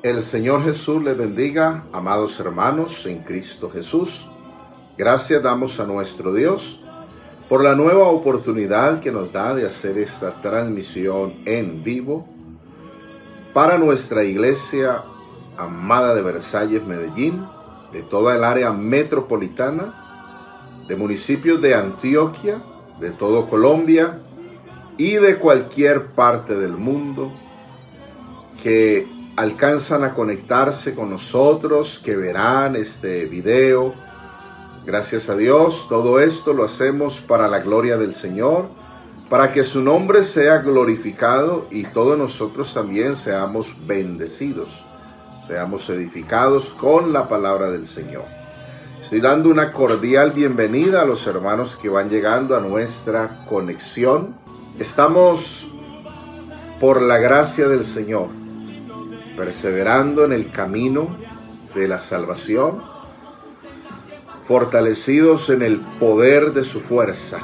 El Señor Jesús les bendiga, amados hermanos en Cristo Jesús. Gracias damos a nuestro Dios por la nueva oportunidad que nos da de hacer esta transmisión en vivo para nuestra iglesia amada de Versalles, Medellín, de toda el área metropolitana, de municipios de Antioquia, de todo Colombia y de cualquier parte del mundo que alcanzan a conectarse con nosotros, que verán este video. Gracias a Dios, todo esto lo hacemos para la gloria del Señor, para que su nombre sea glorificado y todos nosotros también seamos bendecidos, seamos edificados con la palabra del Señor. Estoy dando una cordial bienvenida a los hermanos que van llegando a nuestra conexión. Estamos, por la gracia del Señor, perseverando en el camino de la salvación, fortalecidos en el poder de su fuerza.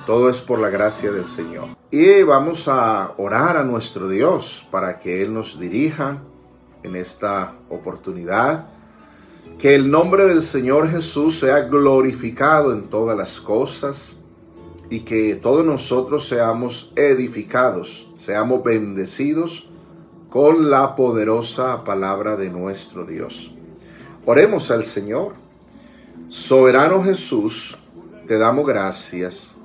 Todo es por la gracia del Señor. Y vamos a orar a nuestro Dios para que Él nos dirija en esta oportunidad. Que el nombre del Señor Jesús sea glorificado en todas las cosas y que todos nosotros seamos edificados, seamos bendecidos con la poderosa palabra de nuestro Dios. Oremos al Señor. Soberano Jesús, te damos gracias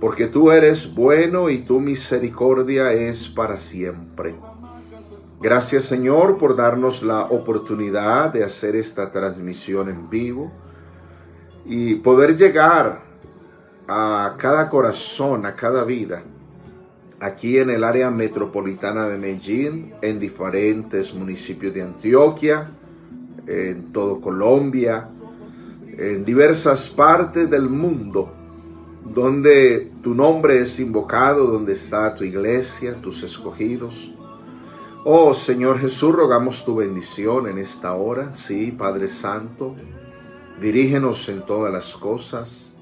porque tú eres bueno y tu misericordia es para siempre. Gracias, Señor, por darnos la oportunidad de hacer esta transmisión en vivo y poder llegar a cada corazón, a cada vida, aquí en el área metropolitana de Medellín, en diferentes municipios de Antioquia, en todo Colombia, en diversas partes del mundo, donde tu nombre es invocado, donde está tu iglesia, tus escogidos. Oh Señor Jesús, rogamos tu bendición en esta hora. Sí, Padre Santo, dirígenos en todas las cosas.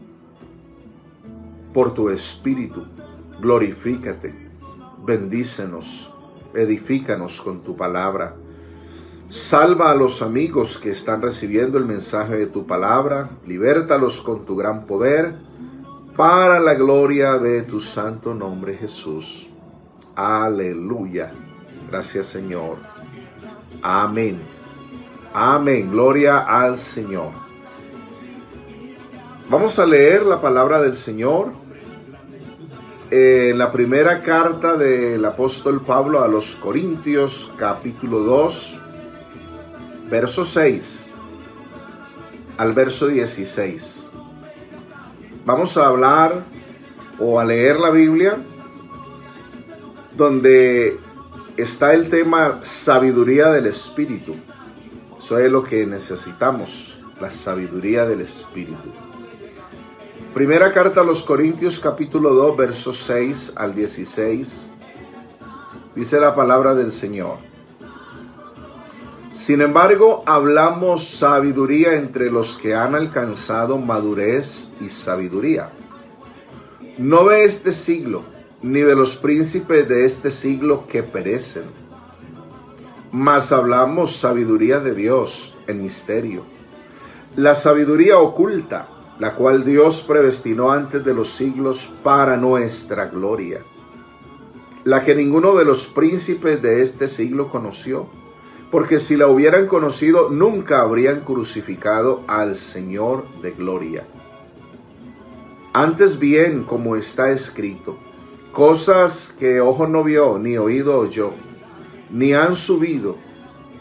Por tu Espíritu, glorifícate, bendícenos, edifícanos con tu palabra. Salva a los amigos que están recibiendo el mensaje de tu palabra. Libértalos con tu gran poder, para la gloria de tu santo nombre, Jesús. Aleluya. Gracias, Señor. Amén. Amén. Gloria al Señor. Vamos a leer la palabra del Señor en la primera carta del apóstol Pablo a los Corintios, capítulo 2, verso 6 al verso 16. Vamos a hablar o a leer la Biblia donde está el tema sabiduría del Espíritu. Eso es lo que necesitamos, la sabiduría del Espíritu. Primera carta a los Corintios, capítulo 2, versos 6 al 16. Dice la palabra del Señor. Sin embargo, hablamos sabiduría entre los que han alcanzado madurez y sabiduría. No de este siglo, ni de los príncipes de este siglo que perecen. Mas hablamos sabiduría de Dios en misterio. La sabiduría oculta, la cual Dios predestinó antes de los siglos para nuestra gloria. La que ninguno de los príncipes de este siglo conoció, porque si la hubieran conocido, nunca habrían crucificado al Señor de gloria. Antes bien, como está escrito, cosas que ojo no vio, ni oído oyó, ni han subido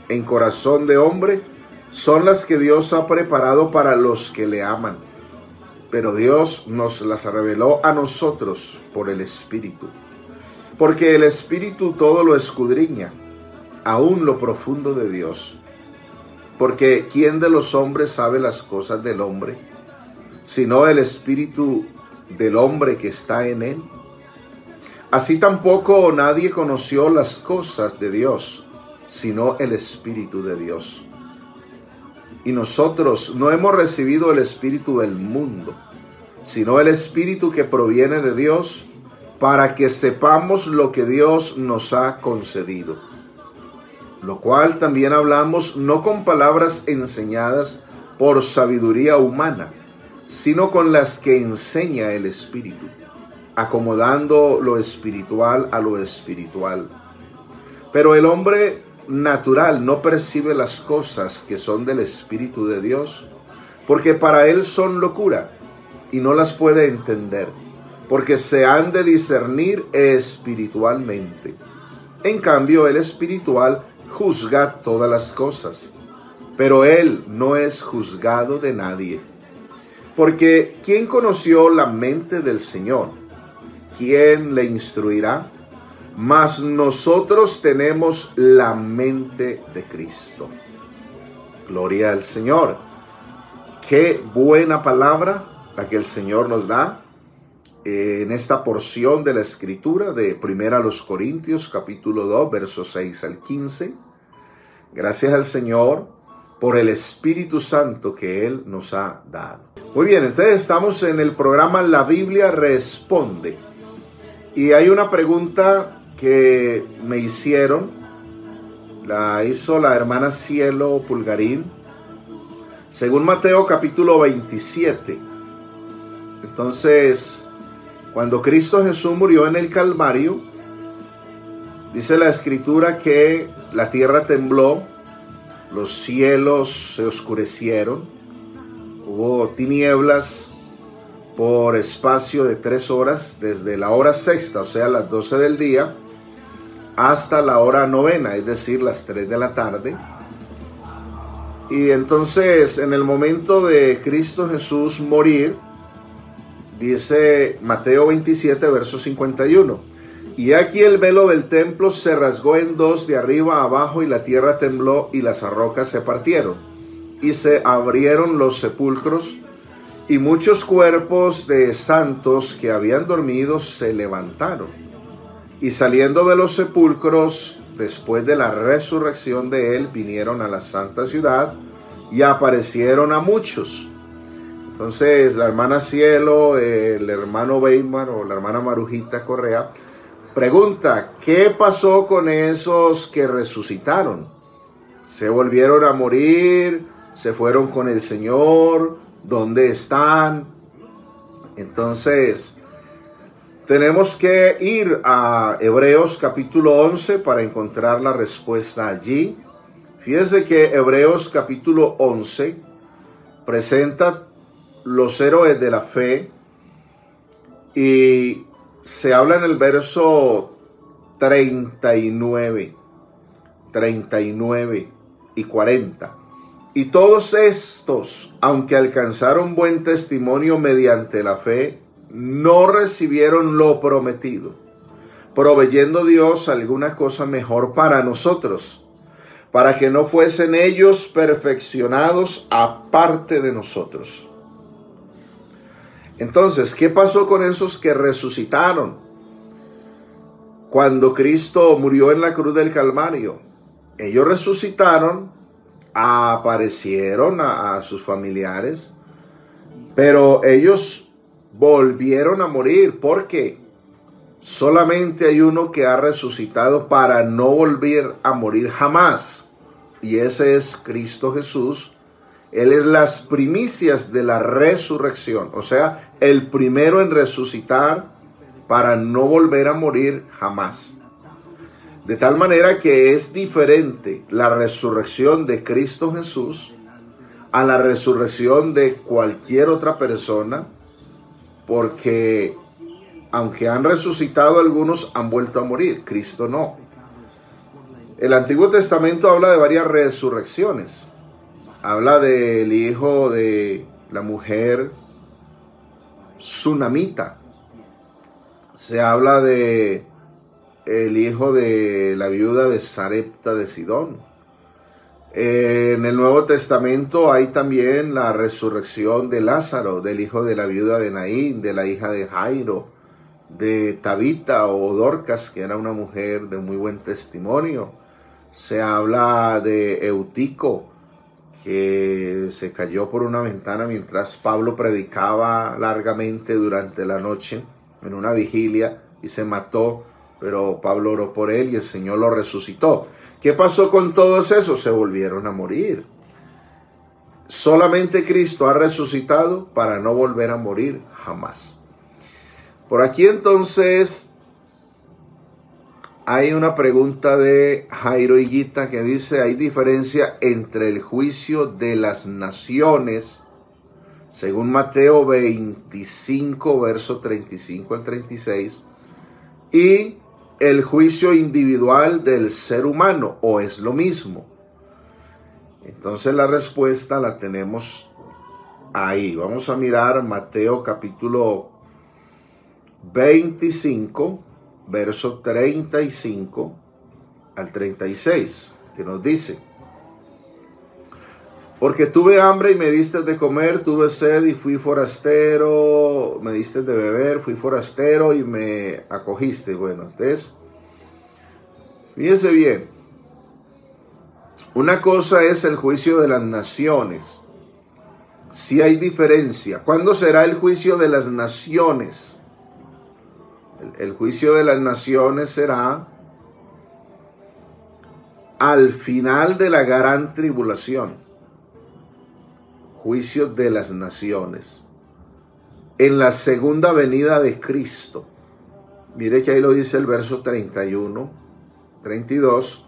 en corazón de hombre, son las que Dios ha preparado para los que le aman. Pero Dios nos las reveló a nosotros por el Espíritu. Porque el Espíritu todo lo escudriña, aún lo profundo de Dios. Porque ¿quién de los hombres sabe las cosas del hombre, sino el Espíritu del hombre que está en él? Así tampoco nadie conoció las cosas de Dios, sino el Espíritu de Dios. Y nosotros no hemos recibido el espíritu del mundo, sino el Espíritu que proviene de Dios, para que sepamos lo que Dios nos ha concedido. lo cual también hablamos no con palabras enseñadas por sabiduría humana, sino con las que enseña el Espíritu, acomodando lo espiritual a lo espiritual. Pero el hombre natural no percibe las cosas que son del Espíritu de Dios, porque para él son locura y no las puede entender, porque se han de discernir espiritualmente. En cambio, el espiritual juzga todas las cosas, pero él no es juzgado de nadie. Porque ¿quién conoció la mente del Señor? ¿Quién le instruirá? Mas nosotros tenemos la mente de Cristo. Gloria al Señor. Qué buena palabra la que el Señor nos da en esta porción de la Escritura de 1 Corintios capítulo 2, versos 6 al 15. Gracias al Señor por el Espíritu Santo que Él nos ha dado. Muy bien, entonces estamos en el programa La Biblia Responde. Y hay una pregunta que me hicieron, la hizo la hermana Cielo Pulgarín, según Mateo capítulo 27. Entonces, cuando Cristo Jesús murió en el Calvario, dice la Escritura que la tierra tembló, los cielos se oscurecieron, hubo tinieblas por espacio de 3 horas, desde la hora sexta, o sea, las 12 del día, hasta la hora novena, es decir, las 3 de la tarde. Y entonces, en el momento de Cristo Jesús morir, dice Mateo 27, verso 51, y aquí el velo del templo se rasgó en dos de arriba a abajo, y la tierra tembló, y las rocas se partieron, y se abrieron los sepulcros, y muchos cuerpos de santos que habían dormido se levantaron, y saliendo de los sepulcros, después de la resurrección de él, vinieron a la santa ciudad, y aparecieron a muchos. Entonces la hermana Cielo, el hermano Weimar o la hermana Marujita Correa pregunta, ¿qué pasó con esos que resucitaron? ¿Se volvieron a morir? ¿Se fueron con el Señor? ¿Dónde están? Entonces tenemos que ir a Hebreos capítulo 11 para encontrar la respuesta allí. Fíjense que Hebreos capítulo 11 presenta los héroes de la fe y se habla en el verso 39 y 40. Y todos estos, aunque alcanzaron buen testimonio mediante la fe, no recibieron lo prometido, proveyendo Dios alguna cosa mejor para nosotros, para que no fuesen ellos perfeccionados aparte de nosotros. Entonces, ¿qué pasó con esos que resucitaron cuando Cristo murió en la cruz del Calvario? Ellos resucitaron, aparecieron a sus familiares, pero ellos volvieron a morir. ¿Por qué? Solamente hay uno que ha resucitado para no volver a morir jamás, y ese es Cristo Jesús. Él es las primicias de la resurrección, o sea, el primero en resucitar para no volver a morir jamás. De tal manera que es diferente la resurrección de Cristo Jesús a la resurrección de cualquier otra persona, porque aunque han resucitado algunos, han vuelto a morir. Cristo no. El Antiguo Testamento habla de varias resurrecciones. Habla del hijo de la mujer sunamita. Se habla de el hijo de la viuda de Sarepta de Sidón. En el Nuevo Testamento hay también la resurrección de Lázaro, del hijo de la viuda de Naín, de la hija de Jairo, de Tabita o Dorcas, que era una mujer de muy buen testimonio. Se habla de Eutico, que se cayó por una ventana mientras Pablo predicaba largamente durante la noche en una vigilia y se mató pero Pablo oró por él y el Señor lo resucitó. ¿Qué pasó con todos esos? Se volvieron a morir. Solamente Cristo ha resucitado para no volver a morir jamás. Por aquí entonces hay una pregunta de Jairo Higuita que dice: ¿hay diferencia entre el juicio de las naciones, según Mateo 25, verso 35 al 36, y el juicio individual del ser humano, o es lo mismo? Entonces la respuesta la tenemos ahí. Vamos a mirar Mateo capítulo 25, verso 35 al 36, que nos dice: porque tuve hambre y me diste de comer, tuve sed y fui forastero, me diste de beber, fui forastero y me acogiste. Bueno, entonces, fíjense bien, una cosa es el juicio de las naciones. Sí hay diferencia. ¿Cuándo será el juicio de las naciones? El juicio de las naciones será al final de la gran tribulación. Juicio de las naciones. En la segunda venida de Cristo. Mire que ahí lo dice el verso 31, 32.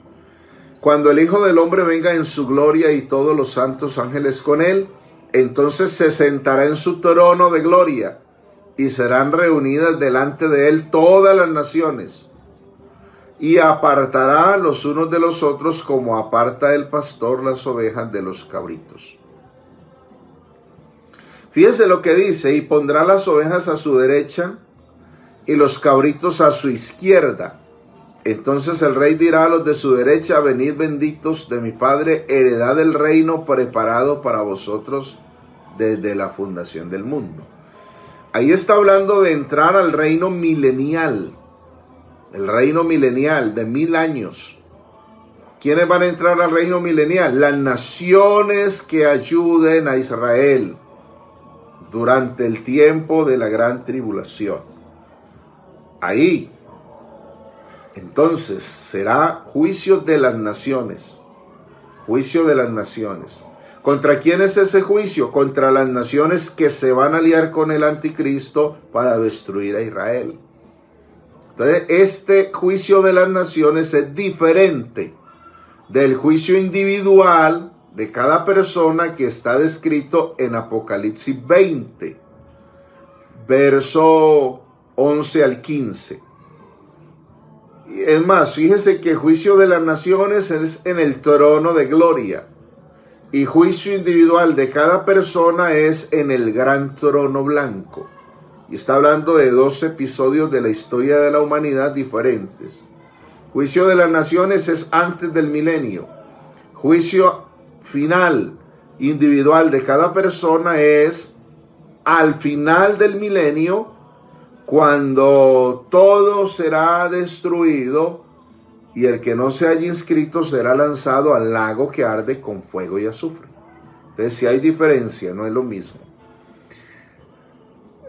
Cuando el Hijo del Hombre venga en su gloria y todos los santos ángeles con él, entonces se sentará en su trono de gloria y serán reunidas delante de él todas las naciones, y apartará los unos de los otros como aparta el pastor las ovejas de los cabritos. Fíjense lo que dice: y pondrá las ovejas a su derecha y los cabritos a su izquierda. Entonces el rey dirá a los de su derecha: venid benditos de mi Padre, heredad del reino preparado para vosotros desde la fundación del mundo. Ahí está hablando de entrar al reino milenial, el reino milenial de 1000 años. ¿Quiénes van a entrar al reino milenial? Las naciones que ayuden a Israel durante el tiempo de la gran tribulación. Ahí, entonces, será juicio de las naciones. Juicio de las naciones. ¿Contra quién es ese juicio? Contra las naciones que se van a aliar con el anticristo para destruir a Israel. Entonces, este juicio de las naciones es diferente del juicio individual de cada persona que está descrito en Apocalipsis 20, verso 11 al 15. Es más, fíjese que juicio de las naciones es en el trono de gloria, y juicio individual de cada persona es en el gran trono blanco. Y está hablando de 2 episodios de la historia de la humanidad diferentes. Juicio de las naciones es antes del milenio. Juicio final individual de cada persona es al final del milenio, cuando todo será destruido y el que no se haya inscrito será lanzado al lago que arde con fuego y azufre. Entonces, si hay diferencia, no es lo mismo.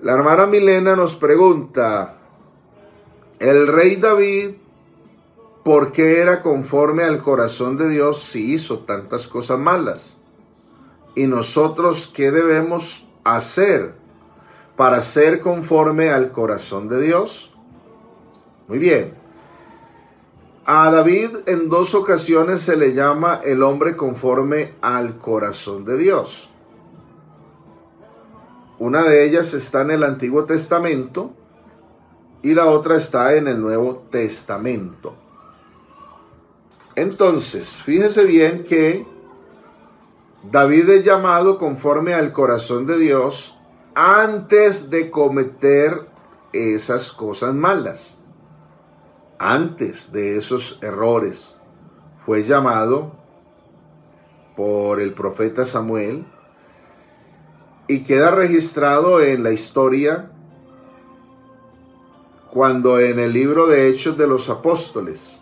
La hermana Milena nos pregunta: ¿el rey David por qué era conforme al corazón de Dios si hizo tantas cosas malas? ¿Y nosotros qué debemos hacer para ser conforme al corazón de Dios? Muy bien. A David en 2 ocasiones se le llama el hombre conforme al corazón de Dios. Una de ellas está en el Antiguo Testamento y la otra está en el Nuevo Testamento. Entonces, fíjese bien que David es llamado conforme al corazón de Dios antes de cometer esas cosas malas. Antes de esos errores, fue llamado por el profeta Samuel y queda registrado en la historia cuando en el libro de Hechos de los Apóstoles.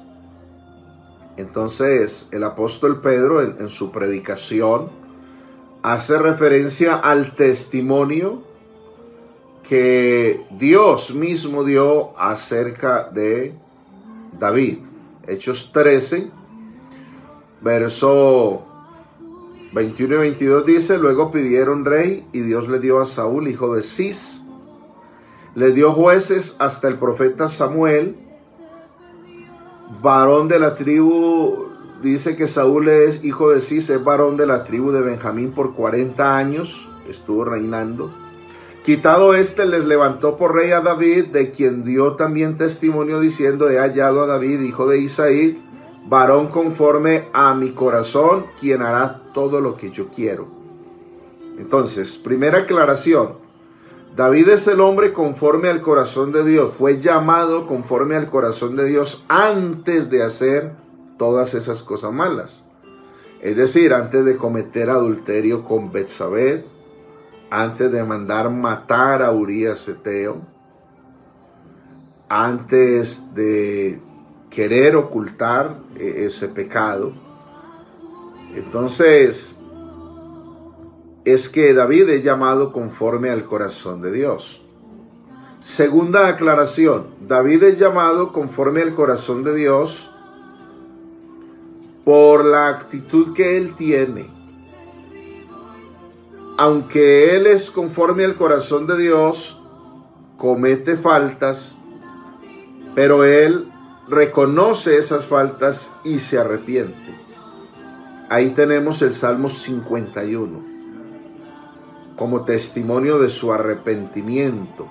Entonces, el apóstol Pedro en su predicación hace referencia al testimonio que Dios mismo dio acerca de David. Hechos 13, verso 21 y 22 dice: luego pidieron rey y Dios le dio a Saúl, hijo de Cis. Le dio jueces hasta el profeta Samuel, varón de la tribu. Dice que Saúl es hijo de Cis, es varón de la tribu de Benjamín, por 40 años estuvo reinando. Quitado les levantó por rey a David, de quien dio también testimonio diciendo: he hallado a David, hijo de Isaí, varón conforme a mi corazón, quien hará todo lo que yo quiero. Entonces, primera aclaración: David es el hombre conforme al corazón de Dios. Fue llamado conforme al corazón de Dios antes de hacer todas esas cosas malas. Es decir, antes de cometer adulterio con Betsabé, antes de mandar matar a Urías Eteo, antes de querer ocultar ese pecado. Entonces, es que David es llamado conforme al corazón de Dios. Segunda aclaración: David es llamado conforme al corazón de Dios por la actitud que él tiene. Aunque él es conforme al corazón de Dios, comete faltas, pero él reconoce esas faltas y se arrepiente. Ahí tenemos el Salmo 51 como testimonio de su arrepentimiento,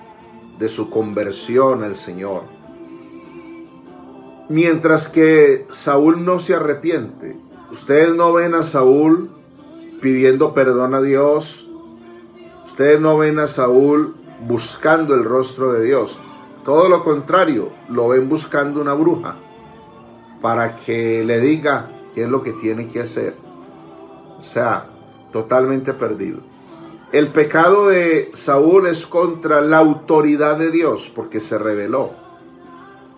de su conversión al Señor. Mientras que Saúl no se arrepiente. Ustedes no ven a Saúl pidiendo perdón a Dios. Ustedes no ven a Saúl buscando el rostro de Dios. Todo lo contrario, lo ven buscando una bruja para que le diga qué es lo que tiene que hacer. O sea, totalmente perdido. El pecado de Saúl es contra la autoridad de Dios, porque se rebeló.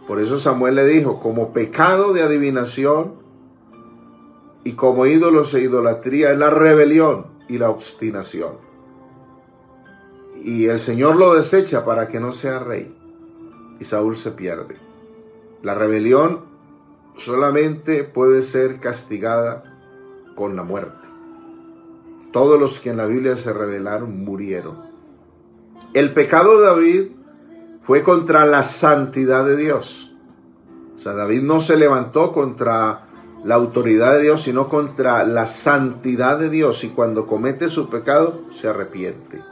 Por eso Samuel le dijo: como pecado de adivinación y como ídolos e idolatría es la rebelión y la obstinación. Y el Señor lo desecha para que no sea rey. Y Saúl se pierde. La rebelión solamente puede ser castigada con la muerte. Todos los que en la Biblia se rebelaron murieron. El pecado de David fue contra la santidad de Dios. O sea, David no se levantó contra la autoridad de Dios, sino contra la santidad de Dios. Y cuando comete su pecado, se arrepiente.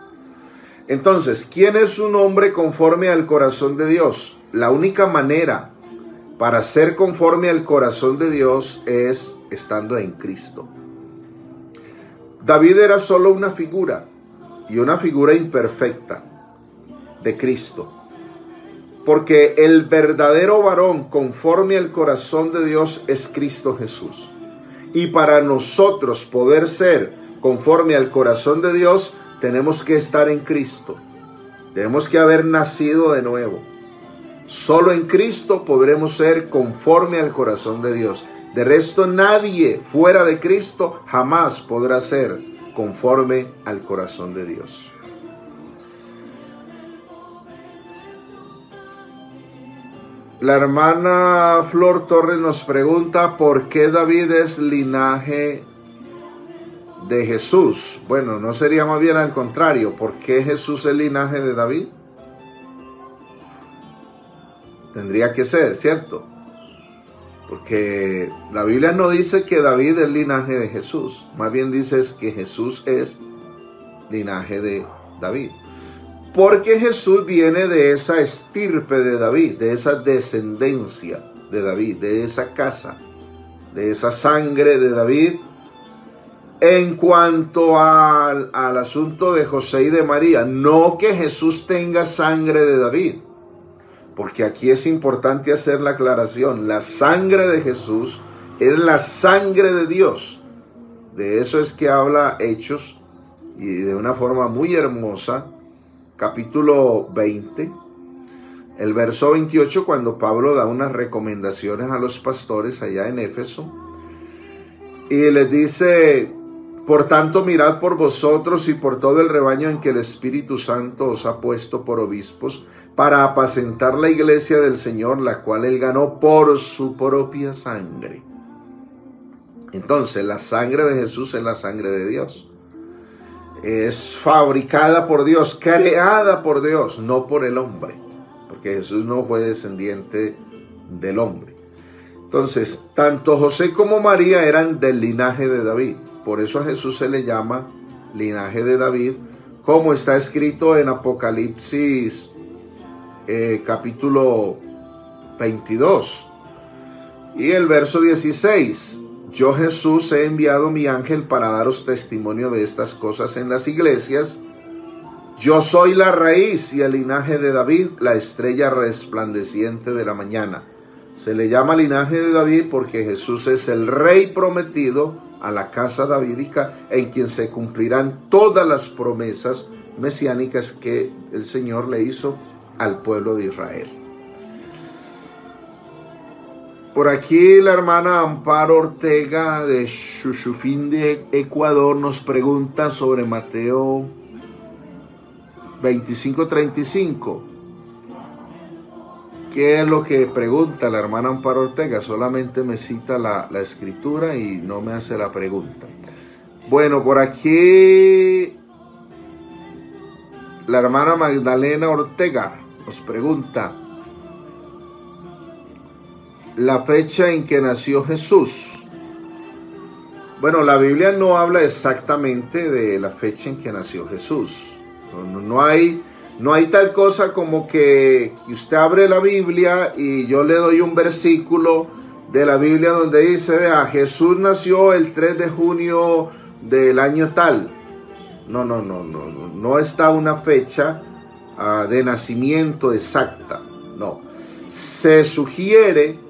Entonces, ¿quién es un hombre conforme al corazón de Dios? La única manera para ser conforme al corazón de Dios es estando en Cristo. David era solo una figura, y una figura imperfecta de Cristo. Porque el verdadero varón conforme al corazón de Dios es Cristo Jesús. Y para nosotros poder ser conforme al corazón de Dios, tenemos que estar en Cristo. Tenemos que haber nacido de nuevo. Solo en Cristo podremos ser conforme al corazón de Dios. De resto, nadie fuera de Cristo jamás podrá ser conforme al corazón de Dios. La hermana Flor Torres nos pregunta: ¿por qué David es linaje de Jesús? Bueno, ¿no sería más bien al contrario? ¿Por qué Jesús es linaje de David? Tendría que ser, ¿cierto? Porque la Biblia no dice que David es linaje de Jesús. Más bien dice que Jesús es linaje de David. Porque Jesús viene de esa estirpe de David, de esa descendencia de David, de esa casa, de esa sangre de David. En cuanto al asunto de José y de María, no que Jesús tenga sangre de David. Porque aquí es importante hacer la aclaración. La sangre de Jesús es la sangre de Dios. De eso es que habla Hechos, y de una forma muy hermosa, capítulo 20, el verso 28, cuando Pablo da unas recomendaciones a los pastores allá en Éfeso. Y les dice Por tanto, mirad por vosotros y por todo el rebaño en que el Espíritu Santo os ha puesto por obispos, para apacentar la iglesia del Señor, la cual él ganó por su propia sangre. Entonces, la sangre de Jesús es la sangre de Dios. Es fabricada por Dios, creada por Dios, no por el hombre, porque Jesús no fue descendiente del hombre. Entonces, tanto José como María eran del linaje de David. Por eso a Jesús se le llama linaje de David, como está escrito en Apocalipsis capítulo 22 y el verso 16. Yo, Jesús, he enviado mi ángel para daros testimonio de estas cosas en las iglesias. Yo soy la raíz y el linaje de David, la estrella resplandeciente de la mañana. Se le llama linaje de David porque Jesús es el rey prometido a la casa davídica, en quien se cumplirán todas las promesas mesiánicas que el Señor le hizo al pueblo de Israel. Por aquí la hermana Amparo Ortega de Chuchufín de Ecuador nos pregunta sobre Mateo 25:35. ¿Qué es lo que pregunta la hermana Amparo Ortega? Solamente me cita la escritura y no me hace la pregunta. Bueno, por aquí la hermana Magdalena Ortega nos pregunta la fecha en que nació Jesús. Bueno, la Biblia no habla exactamente de la fecha en que nació Jesús. No hay tal cosa como que usted abre la Biblia y yo le doy un versículo de la Biblia donde dice, vea, Jesús nació el 3 de junio del año tal. No está una fecha de nacimiento exacta. No. Se sugiere,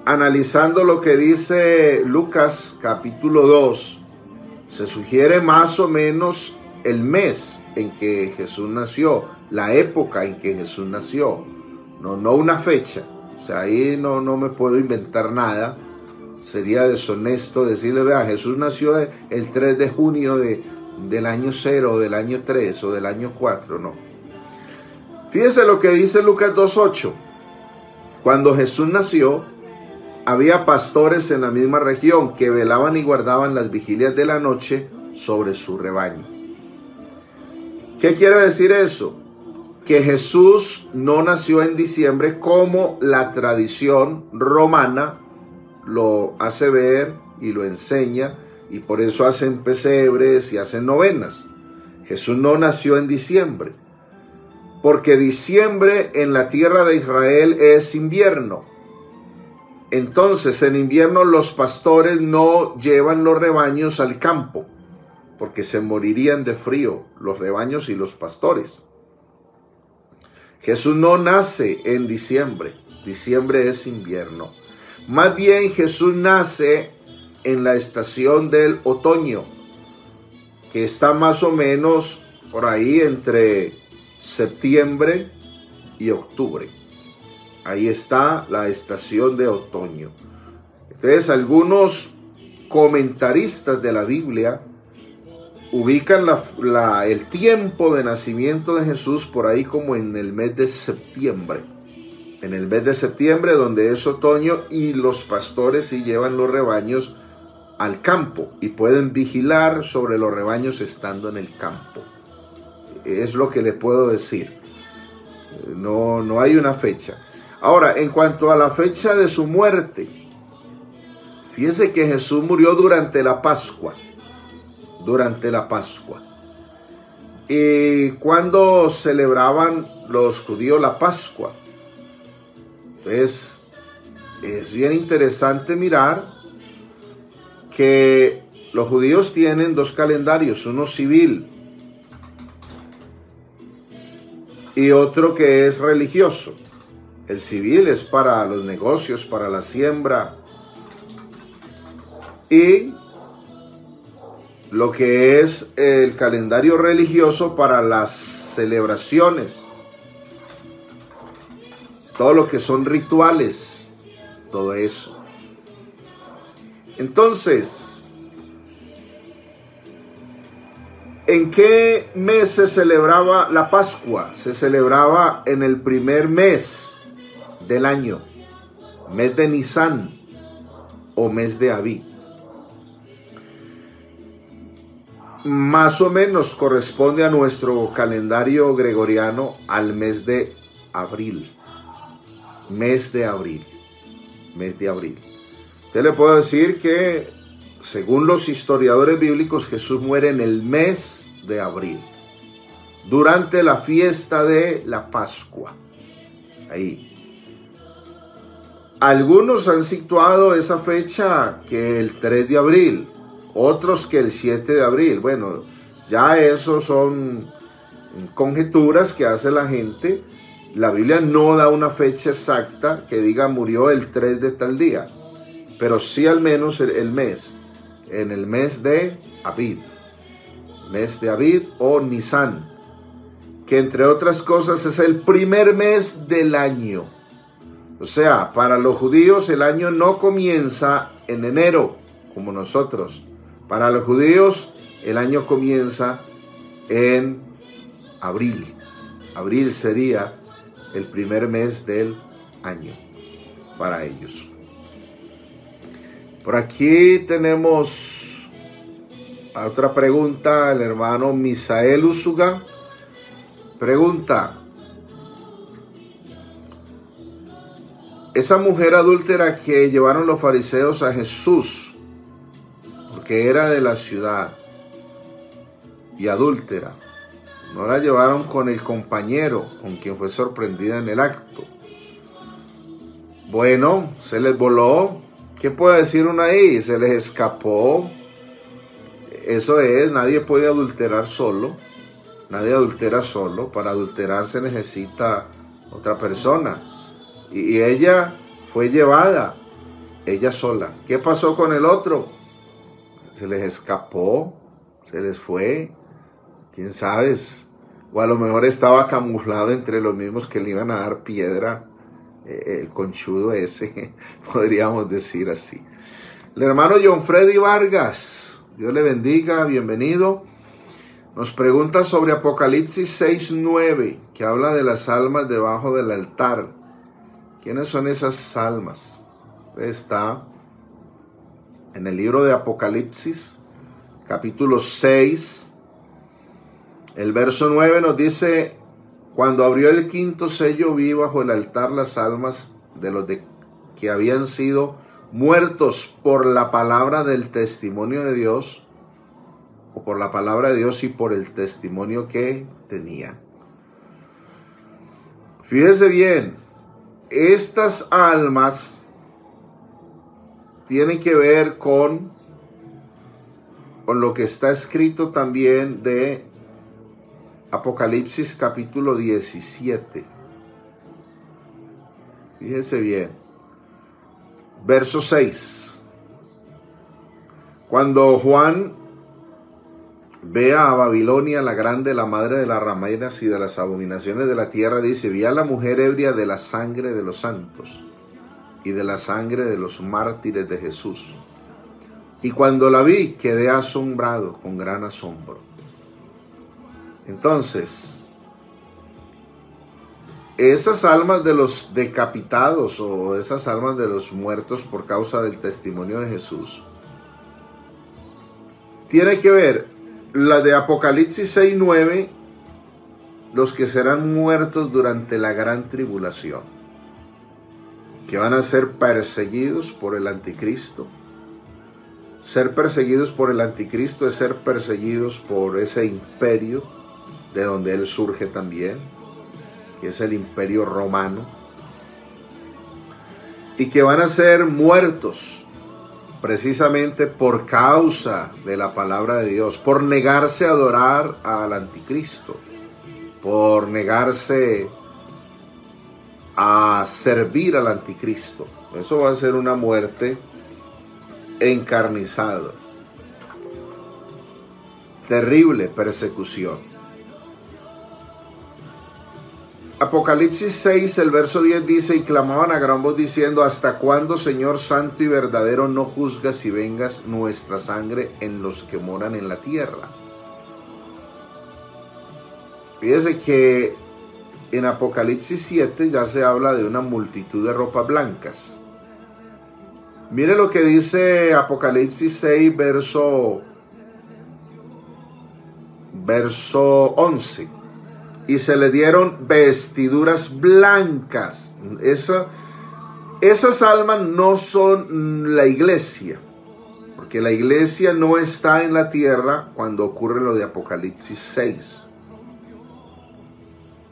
analizando lo que dice Lucas capítulo 2, se sugiere más o menos el mes en que Jesús nació, la época en que Jesús nació, no una fecha. O sea, ahí no me puedo inventar nada. Sería deshonesto decirle, vea, Jesús nació el 3 de junio del año 0, del año 3 o del año 4, no. Fíjese lo que dice Lucas 2:8. Cuando Jesús nació, había pastores en la misma región que velaban y guardaban las vigilias de la noche sobre su rebaño. ¿Qué quiere decir eso? Que Jesús no nació en diciembre como la tradición romana lo hace ver y lo enseña, y por eso hacen pesebres y hacen novenas. Jesús no nació en diciembre, porque diciembre en la tierra de Israel es invierno. Entonces, en invierno los pastores no llevan los rebaños al campo, porque se morirían de frío los rebaños y los pastores. Jesús no nace en diciembre. Diciembre es invierno. Más bien Jesús nace en la estación del otoño, que está más o menos por ahí entre septiembre y octubre. Ahí está la estación de otoño. Entonces, algunos comentaristas de la Biblia ubican el tiempo de nacimiento de Jesús por ahí como en el mes de septiembre. En el mes de septiembre, donde es otoño, y los pastores sí llevan los rebaños al campo y pueden vigilar sobre los rebaños estando en el campo. Es lo que le puedo decir. No hay una fecha. Ahora, en cuanto a la fecha de su muerte, fíjense que Jesús murió durante la Pascua. Durante la Pascua. ¿Y cuándo celebraban los judíos la Pascua? Entonces, es bien interesante mirar que los judíos tienen dos calendarios, uno civil y otro que es religioso. El civil es para los negocios, para la siembra, y lo que es el calendario religioso para las celebraciones, todo lo que son rituales, todo eso. Entonces, ¿En qué mes se celebraba la Pascua? Se celebraba en el primer mes del año, mes de Nisán o mes de Abib. Más o menos corresponde a nuestro calendario gregoriano al mes de abril. Mes de abril. Mes de abril. Yo le puedo decir que, según los historiadores bíblicos, Jesús muere en el mes de abril, durante la fiesta de la Pascua. Ahí. Algunos han situado esa fecha que el 3 de abril, otros que el 7 de abril. Bueno, ya eso son conjeturas que hace la gente. La Biblia no da una fecha exacta que diga murió el 3 de tal día, pero sí al menos el mes, en el mes de Abib, mes de Abib o Nisán, que entre otras cosas es el primer mes del año. O sea, para los judíos el año no comienza en enero, como nosotros. Para los judíos el año comienza en abril. Abril sería el primer mes del año para ellos. Por aquí tenemos otra pregunta. El hermano Misael Usuga pregunta: esa mujer adúltera que llevaron los fariseos a Jesús porque era de la ciudad y adúltera, ¿no la llevaron con el compañero con quien fue sorprendida en el acto? Bueno, se les voló. ¿Qué puede decir uno ahí? Se les escapó. Eso es, nadie puede adulterar solo. Nadie adultera solo. Para adulterar se necesita otra persona. Y ella fue llevada, ella sola. ¿Qué pasó con el otro? Se les escapó, se les fue. ¿Quién sabe? O a lo mejor estaba camuflado entre los mismos que le iban a dar piedra, el conchudo ese, podríamos decir así. El hermano John Freddy Vargas, Dios le bendiga, bienvenido. Nos pregunta sobre Apocalipsis 6:9, que habla de las almas debajo del altar. ¿Quiénes son esas almas? Está en el libro de Apocalipsis, capítulo 6. El verso 9 nos dice: cuando abrió el quinto sello, vi bajo el altar las almas de los que habían sido muertos por la palabra del testimonio de Dios, o por la palabra de Dios y por el testimonio que tenía. Fíjese bien, estas almas tienen que ver con lo que está escrito también de Apocalipsis capítulo 17. Fíjese bien. Verso 6. Cuando Juan ve a Babilonia la grande, la madre de las rameras y de las abominaciones de la tierra, dice: vi a la mujer ebria de la sangre de los santos y de la sangre de los mártires de Jesús. Y cuando la vi, quedé asombrado con gran asombro. Entonces, esas almas de los decapitados o esas almas de los muertos por causa del testimonio de Jesús, tiene que ver la de Apocalipsis 6:9, los que serán muertos durante la gran tribulación, que van a ser perseguidos por el anticristo. Ser perseguidos por el anticristo es ser perseguidos por ese imperio de donde él surge también, que es el imperio romano, y que van a ser muertos precisamente por causa de la palabra de Dios, por negarse a adorar al anticristo, por negarse a servir al anticristo. Eso va a ser una muerte encarnizadas, terrible persecución. Apocalipsis 6, el verso 10 dice: y clamaban a gran voz diciendo: ¿hasta cuándo, Señor santo y verdadero, no juzgas y vengas nuestra sangre en los que moran en la tierra? Fíjese que en Apocalipsis 7 ya se habla de una multitud de ropas blancas. Mire lo que dice Apocalipsis 6, verso 11. Y se le dieron vestiduras blancas. Esas almas no son la iglesia, porque la iglesia no está en la tierra cuando ocurre lo de Apocalipsis 6.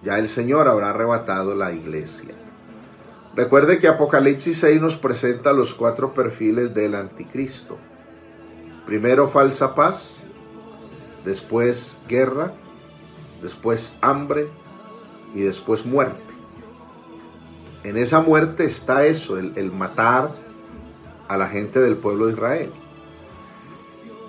Ya el Señor habrá arrebatado la iglesia. Recuerde que Apocalipsis 6 nos presenta los 4 perfiles del anticristo. Primero falsa paz, después guerra, después hambre y después muerte. En esa muerte está eso, el matar a la gente del pueblo de Israel.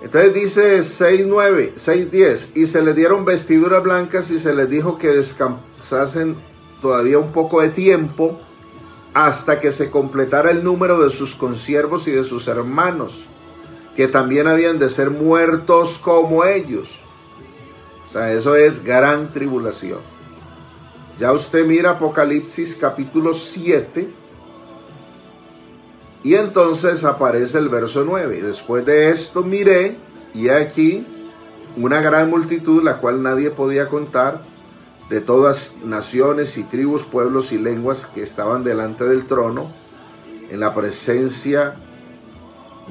Entonces dice 6:9, 6:10, y se les dieron vestiduras blancas y se les dijo que descansasen todavía un poco de tiempo hasta que se completara el número de sus consiervos y de sus hermanos, que también habían de ser muertos como ellos. O sea, eso es gran tribulación. Ya usted mira Apocalipsis capítulo 7 y entonces aparece el verso 9. Después de esto miré y aquí una gran multitud, la cual nadie podía contar, de todas naciones y tribus, pueblos y lenguas, que estaban delante del trono en la presencia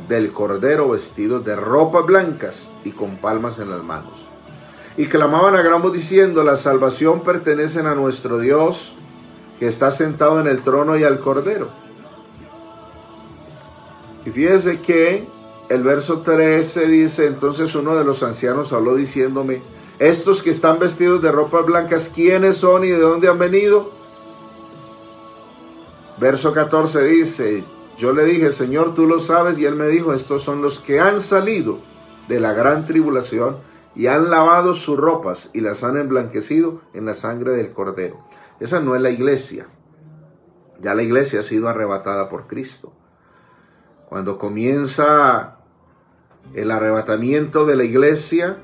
del Cordero, vestidos de ropas blancas y con palmas en las manos. Y clamaban a gran voz diciendo: la salvación pertenece a nuestro Dios, que está sentado en el trono, y al Cordero. Y fíjese que el verso 13 dice: entonces uno de los ancianos habló diciéndome: estos que están vestidos de ropas blancas, ¿quiénes son y de dónde han venido? Verso 14 dice: yo le dije: Señor, tú lo sabes. Y él me dijo: estos son los que han salido de la gran tribulación y han lavado sus ropas y las han emblanquecido en la sangre del Cordero. Esa no es la iglesia. Ya la iglesia ha sido arrebatada por Cristo. Cuando comienza el arrebatamiento de la iglesia,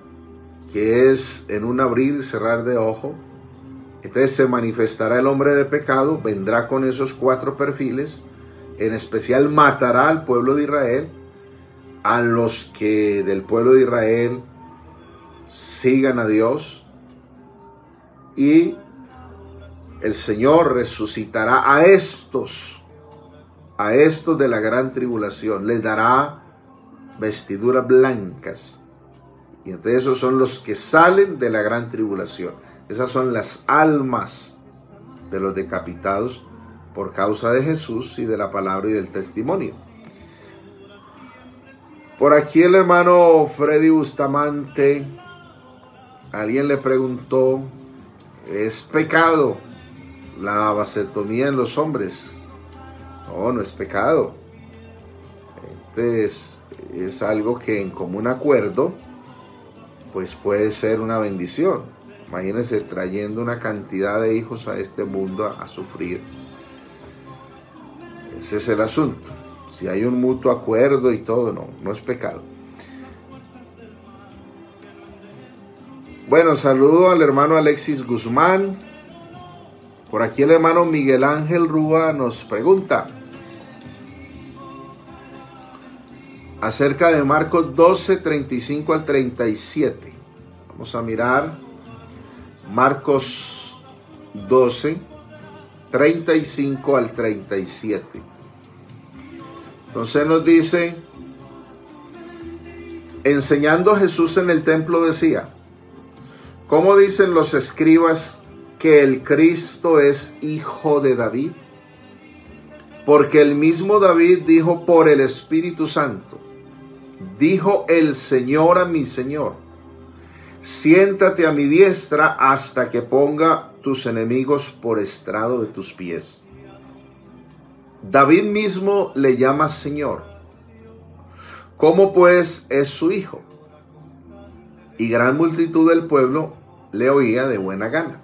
que es en un abrir y cerrar de ojo, entonces se manifestará el hombre de pecado, vendrá con esos 4 perfiles, en especial matará al pueblo de Israel, a los que del pueblo de Israel sigan a Dios, y el Señor resucitará a estos de la gran tribulación, les dará vestiduras blancas. Y entonces esos son los que salen de la gran tribulación. Esas son las almas de los decapitados por causa de Jesús y de la palabra y del testimonio. Por aquí el hermano Freddy Bustamante, alguien le preguntó: ¿es pecado la vasectomía en los hombres? No, no es pecado. Entonces es algo que en común acuerdo pues puede ser una bendición. Imagínense trayendo una cantidad de hijos a este mundo a sufrir. Ese es el asunto. Si hay un mutuo acuerdo y todo, no es pecado. Bueno, saludo al hermano Alexis Guzmán. Por aquí el hermano Miguel Ángel Rúa nos pregunta acerca de Marcos 12, 35 al 37. Vamos a mirar Marcos 12, 35 al 37. Entonces nos dice: enseñando Jesús en el templo decía: ¿cómo dicen los escribas que el Cristo es hijo de David? Porque el mismo David dijo por el Espíritu Santo: dijo el Señor a mi Señor: siéntate a mi diestra hasta que ponga tus enemigos por estrado de tus pies. David mismo le llama Señor. ¿Cómo pues es su hijo? Y gran multitud del pueblo le oía de buena gana.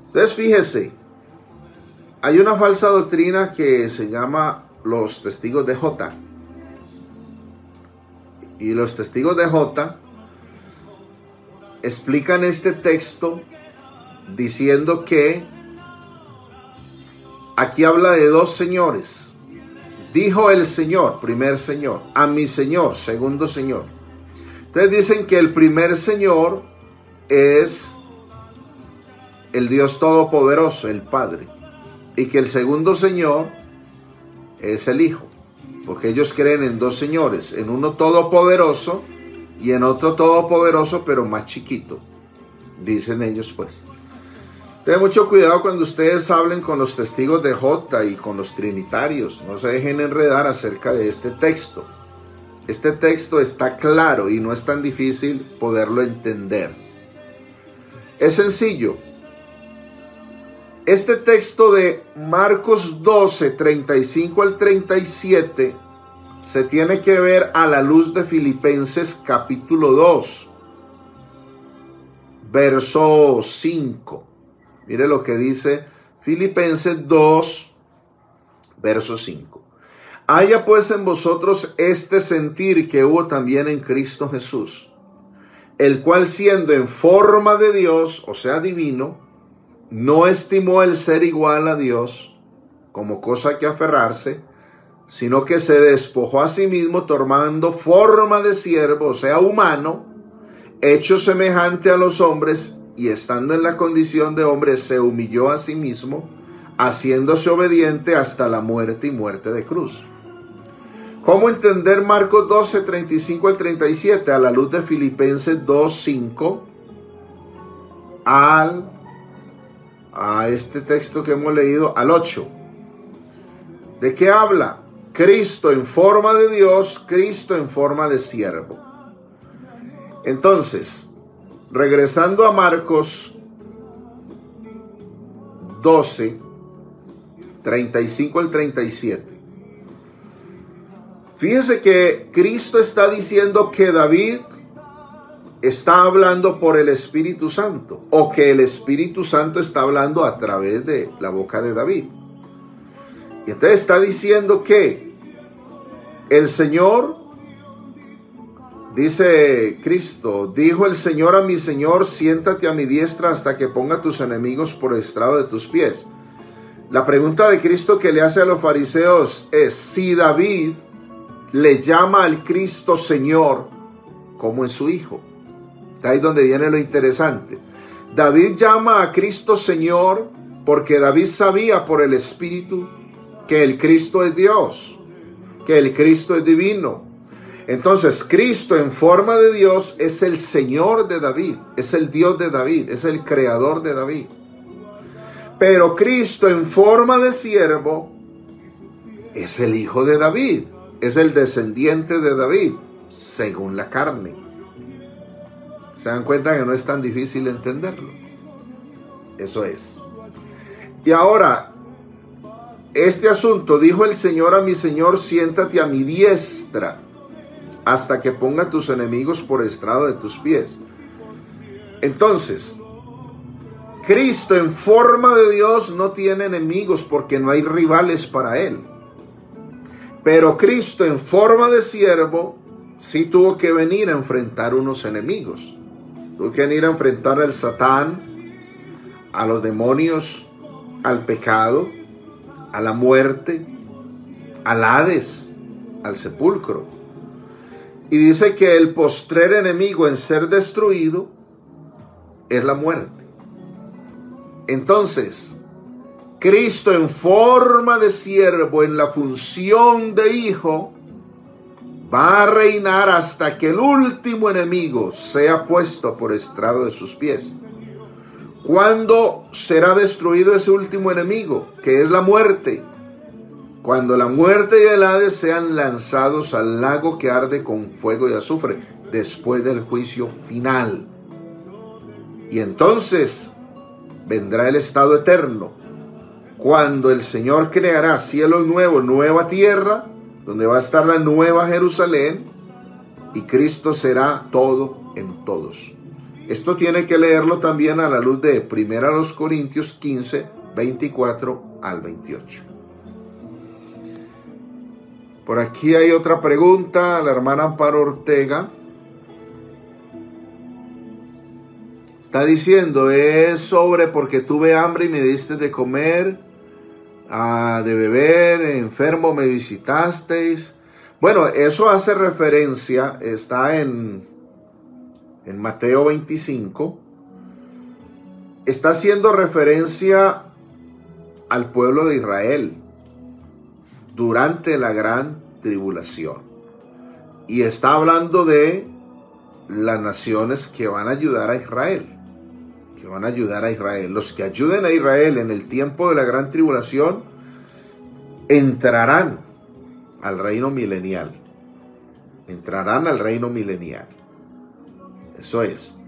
Entonces fíjese, hay una falsa doctrina que se llama los testigos de Jehová. Y los testigos de Jehová explican este texto diciendo que aquí habla de dos señores. Dijo el Señor, primer Señor, a mi Señor, segundo Señor. Entonces dicen que el primer Señor es el Dios Todopoderoso, el Padre, y que el segundo Señor es el Hijo, porque ellos creen en dos señores, en uno todopoderoso y en otro todopoderoso pero más chiquito, dicen ellos pues. Tengan mucho cuidado cuando ustedes hablen con los testigos de Jehová y con los trinitarios. No se dejen enredar acerca de este texto. Este texto está claro y no es tan difícil poderlo entender. Es sencillo. Este texto de Marcos 12, 35 al 37 se tiene que ver a la luz de Filipenses capítulo 2, verso 5. Mire lo que dice Filipenses 2, verso 5. Haya pues en vosotros este sentir que hubo también en Cristo Jesús, el cual siendo en forma de Dios, o sea divino, no estimó el ser igual a Dios como cosa que aferrarse, sino que se despojó a sí mismo tomando forma de siervo, o sea humano, hecho semejante a los hombres, y estando en la condición de hombre se humilló a sí mismo, haciéndose obediente hasta la muerte y muerte de cruz. ¿Cómo entender Marcos 12, 35 al 37 a la luz de Filipenses 2, 5 a este texto que hemos leído al 8? ¿De qué habla? Cristo en forma de Dios, Cristo en forma de siervo. Entonces, regresando a Marcos 12, 35 al 37. Fíjese que Cristo está diciendo que David está hablando por el Espíritu Santo, o que el Espíritu Santo está hablando a través de la boca de David. Y entonces está diciendo que el Señor, dice Cristo, dijo el Señor a mi Señor, siéntate a mi diestra hasta que ponga tus enemigos por estrado de tus pies. La pregunta de Cristo que le hace a los fariseos es, si David le llama al Cristo Señor, ¿cómo es su hijo? Está ahí donde viene lo interesante. David llama a Cristo Señor porque David sabía por el Espíritu que el Cristo es Dios, que el Cristo es divino. Entonces, Cristo en forma de Dios es el Señor de David, es el Dios de David, es el creador de David. Pero Cristo en forma de siervo es el Hijo de David, es el descendiente de David, según la carne. ¿Se dan cuenta que no es tan difícil entenderlo? Eso es. Y ahora, este asunto, dijo el Señor a mi Señor, siéntate a mi diestra, hasta que ponga tus enemigos por estrado de tus pies. Entonces, Cristo en forma de Dios no tiene enemigos porque no hay rivales para él. Pero Cristo en forma de siervo sí tuvo que venir a enfrentar unos enemigos. Tuvo que venir a enfrentar al Satán, a los demonios, al pecado, a la muerte, al Hades, al sepulcro. Y dice que el postrer enemigo en ser destruido es la muerte. Entonces, Cristo en forma de siervo, en la función de hijo, va a reinar hasta que el último enemigo sea puesto por estrado de sus pies. ¿Cuándo será destruido ese último enemigo, que es la muerte? Cuando la muerte y el Hades sean lanzados al lago que arde con fuego y azufre, después del juicio final. Y entonces vendrá el estado eterno, cuando el Señor creará cielo nuevo, nueva tierra, donde va a estar la nueva Jerusalén, y Cristo será todo en todos. Esto tiene que leerlo también a la luz de 1 Corintios 15, 24 al 28. Por aquí hay otra pregunta, la hermana Amparo Ortega. Está diciendo, es sobre porque tuve hambre y me diste de comer, de beber, enfermo me visitasteis. Bueno, eso hace referencia, está en Mateo 25, está haciendo referencia al pueblo de Israel durante la gran tribulación. Y está hablando de las naciones que van a ayudar a Israel. Que van a ayudar a Israel. Los que ayuden a Israel en el tiempo de la gran tribulación entrarán al reino milenial. Entrarán al reino milenial. Eso es.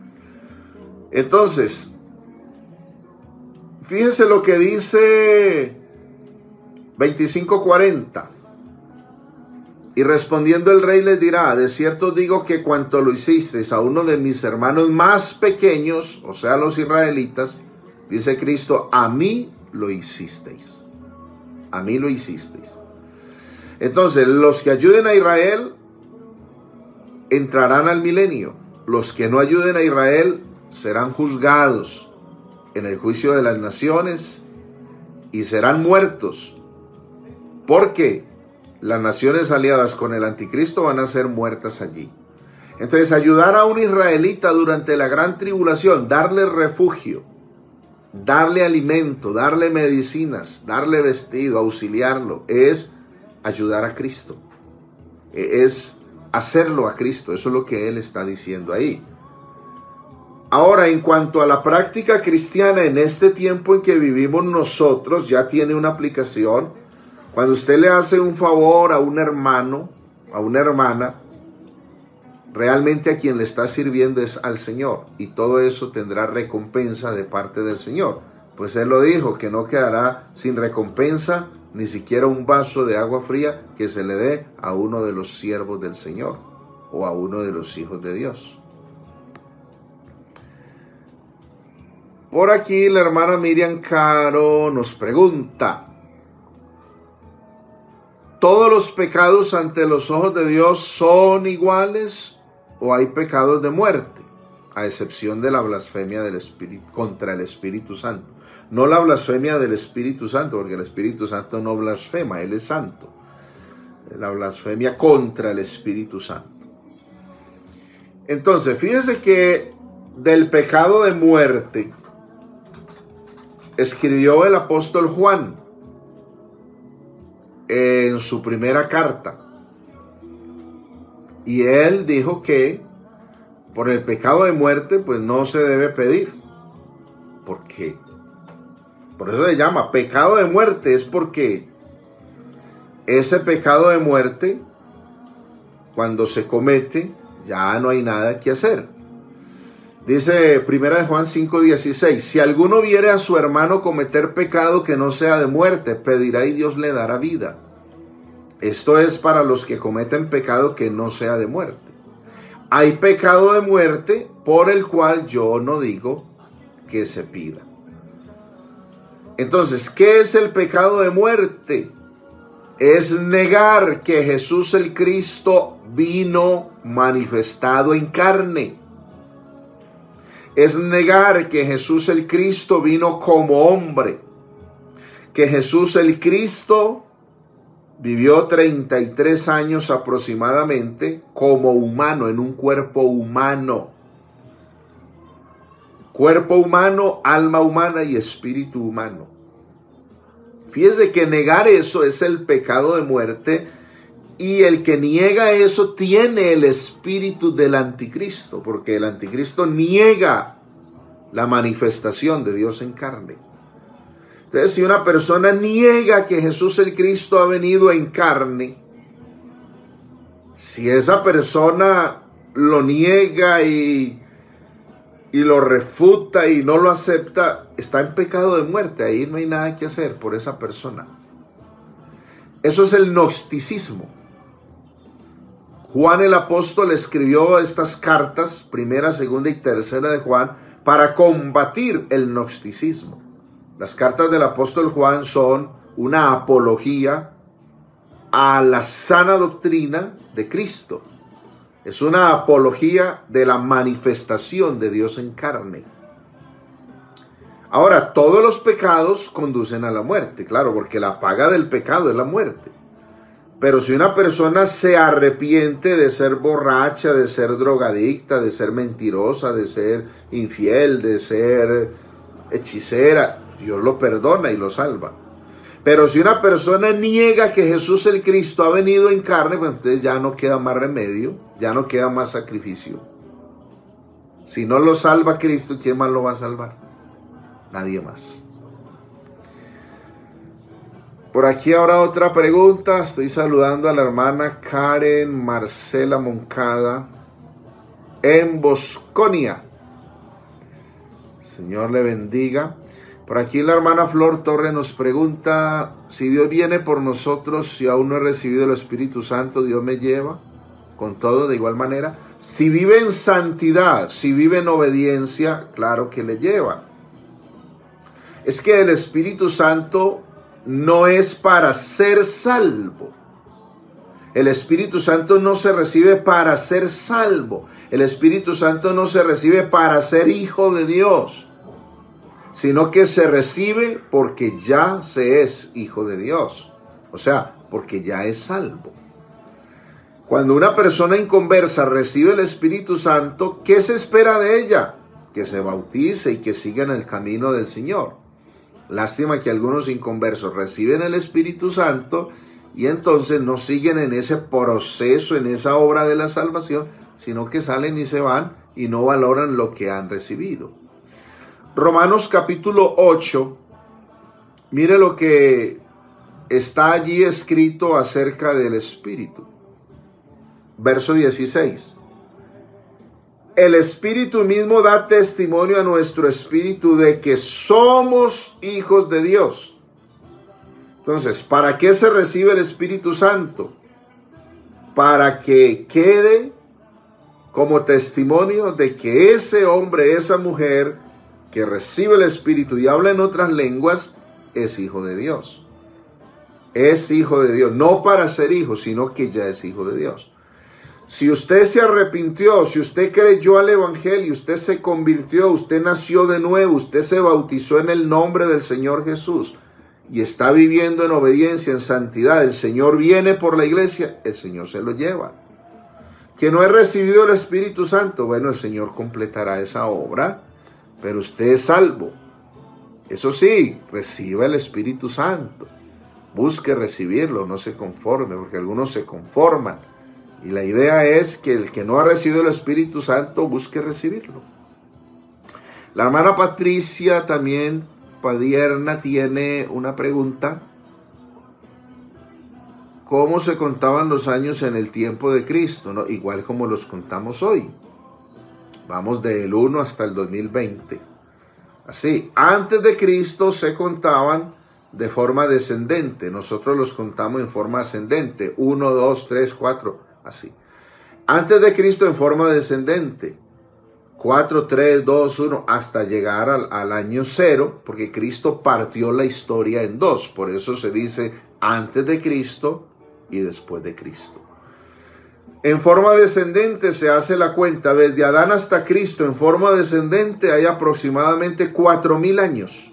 Entonces, fíjense lo que dice 25:40. Y respondiendo el rey les dirá, de cierto digo que cuanto lo hicisteis a uno de mis hermanos más pequeños, o sea, los israelitas, dice Cristo, a mí lo hicisteis. A mí lo hicisteis. Entonces, los que ayuden a Israel entrarán al milenio. Los que no ayuden a Israel serán juzgados en el juicio de las naciones y serán muertos. ¿Por qué? Las naciones aliadas con el anticristo van a ser muertas allí. Entonces, ayudar a un israelita durante la gran tribulación, darle refugio, darle alimento, darle medicinas, darle vestido, auxiliarlo, es ayudar a Cristo. Es hacerlo a Cristo. Eso es lo que él está diciendo ahí. Ahora, en cuanto a la práctica cristiana en este tiempo en que vivimos nosotros, ya tiene una aplicación. Cuando usted le hace un favor a un hermano, a una hermana, realmente a quien le está sirviendo es al Señor. Y todo eso tendrá recompensa de parte del Señor. Pues Él lo dijo, que no quedará sin recompensa ni siquiera un vaso de agua fría que se le dé a uno de los siervos del Señor o a uno de los hijos de Dios. Por aquí la hermana Miriam Caro nos pregunta, ¿todos los pecados ante los ojos de Dios son iguales o hay pecados de muerte? A excepción de la blasfemia del Espíritu, contra el Espíritu Santo. No la blasfemia del Espíritu Santo, porque el Espíritu Santo no blasfema, Él es santo. La blasfemia contra el Espíritu Santo. Entonces, fíjense que del pecado de muerte escribió el apóstol Juan en su primera carta, y él dijo que por el pecado de muerte pues no se debe pedir. ¿Por qué? Por eso se llama pecado de muerte, es porque ese pecado de muerte, cuando se comete, ya no hay nada que hacer. Dice 1 Juan 5:16, si alguno viere a su hermano cometer pecado que no sea de muerte, pedirá y Dios le dará vida. Esto es para los que cometen pecado que no sea de muerte. Hay pecado de muerte por el cual yo no digo que se pida. Entonces, ¿qué es el pecado de muerte? Es negar que Jesús el Cristo vino manifestado en carne. Es negar que Jesús el Cristo vino como hombre. Que Jesús el Cristo vivió 33 años aproximadamente como humano, en un cuerpo humano. Cuerpo humano, alma humana y espíritu humano. Fíjese que negar eso es el pecado de muerte, y el que niega eso tiene el espíritu del anticristo, porque el anticristo niega la manifestación de Dios en carne. Entonces, si una persona niega que Jesús el Cristo ha venido en carne, si esa persona lo niega y lo refuta y no lo acepta, está en pecado de muerte. Ahí no hay nada que hacer por esa persona. Eso es el gnosticismo. Juan el apóstol escribió estas cartas, primera, segunda y tercera de Juan, para combatir el gnosticismo. Las cartas del apóstol Juan son una apología a la sana doctrina de Cristo. Es una apología de la manifestación de Dios en carne. Ahora, todos los pecados conducen a la muerte, claro, porque la paga del pecado es la muerte. Pero si una persona se arrepiente de ser borracha, de ser drogadicta, de ser mentirosa, de ser infiel, de ser hechicera, Dios lo perdona y lo salva. Pero si una persona niega que Jesús el Cristo ha venido en carne, pues entonces ya no queda más remedio, ya no queda más sacrificio. Si no lo salva Cristo, ¿quién más lo va a salvar? Nadie más. Por aquí ahora otra pregunta. Estoy saludando a la hermana Karen Marcela Moncada en Bosconia. Señor le bendiga. Por aquí la hermana Flor Torres nos pregunta: si Dios viene por nosotros, si aún no he recibido el Espíritu Santo, ¿Dios me lleva con todo de igual manera? Si vive en santidad, si vive en obediencia, claro que le lleva. Es que el Espíritu Santo no es para ser salvo. El Espíritu Santo no se recibe para ser salvo. El Espíritu Santo no se recibe para ser hijo de Dios, sino que se recibe porque ya se es hijo de Dios. O sea, porque ya es salvo. Cuando una persona inconversa recibe el Espíritu Santo, ¿qué se espera de ella? Que se bautice y que siga en el camino del Señor. Lástima que algunos inconversos reciben el Espíritu Santo y entonces no siguen en ese proceso, en esa obra de la salvación, sino que salen y se van y no valoran lo que han recibido. Romanos capítulo 8, mire lo que está allí escrito acerca del Espíritu. Verso 16. El Espíritu mismo da testimonio a nuestro espíritu de que somos hijos de Dios. Entonces, ¿para qué se recibe el Espíritu Santo? Para que quede como testimonio de que ese hombre, esa mujer que recibe el Espíritu y habla en otras lenguas, es hijo de Dios. Es hijo de Dios, no para ser hijo, sino que ya es hijo de Dios. Si usted se arrepintió, si usted creyó al Evangelio, usted se convirtió, usted nació de nuevo, usted se bautizó en el nombre del Señor Jesús y está viviendo en obediencia, en santidad, el Señor viene por la iglesia, el Señor se lo lleva. Que no he recibido el Espíritu Santo, bueno, el Señor completará esa obra, pero usted es salvo. Eso sí, reciba el Espíritu Santo. Busque recibirlo, no se conforme, porque algunos se conforman. Y la idea es que el que no ha recibido el Espíritu Santo busque recibirlo. La hermana Patricia también Padierna tiene una pregunta. ¿Cómo se contaban los años en el tiempo de Cristo? ¿No? Igual como los contamos hoy. Vamos del 1 hasta el 2020. Así, antes de Cristo se contaban de forma descendente. Nosotros los contamos en forma ascendente. 1, 2, 3, 4... así. Antes de Cristo en forma descendente. 4, 3, 2, 1, hasta llegar al año 0, porque Cristo partió la historia en dos. Por eso se dice antes de Cristo y después de Cristo. En forma descendente se hace la cuenta. Desde Adán hasta Cristo en forma descendente hay aproximadamente 4,000 años.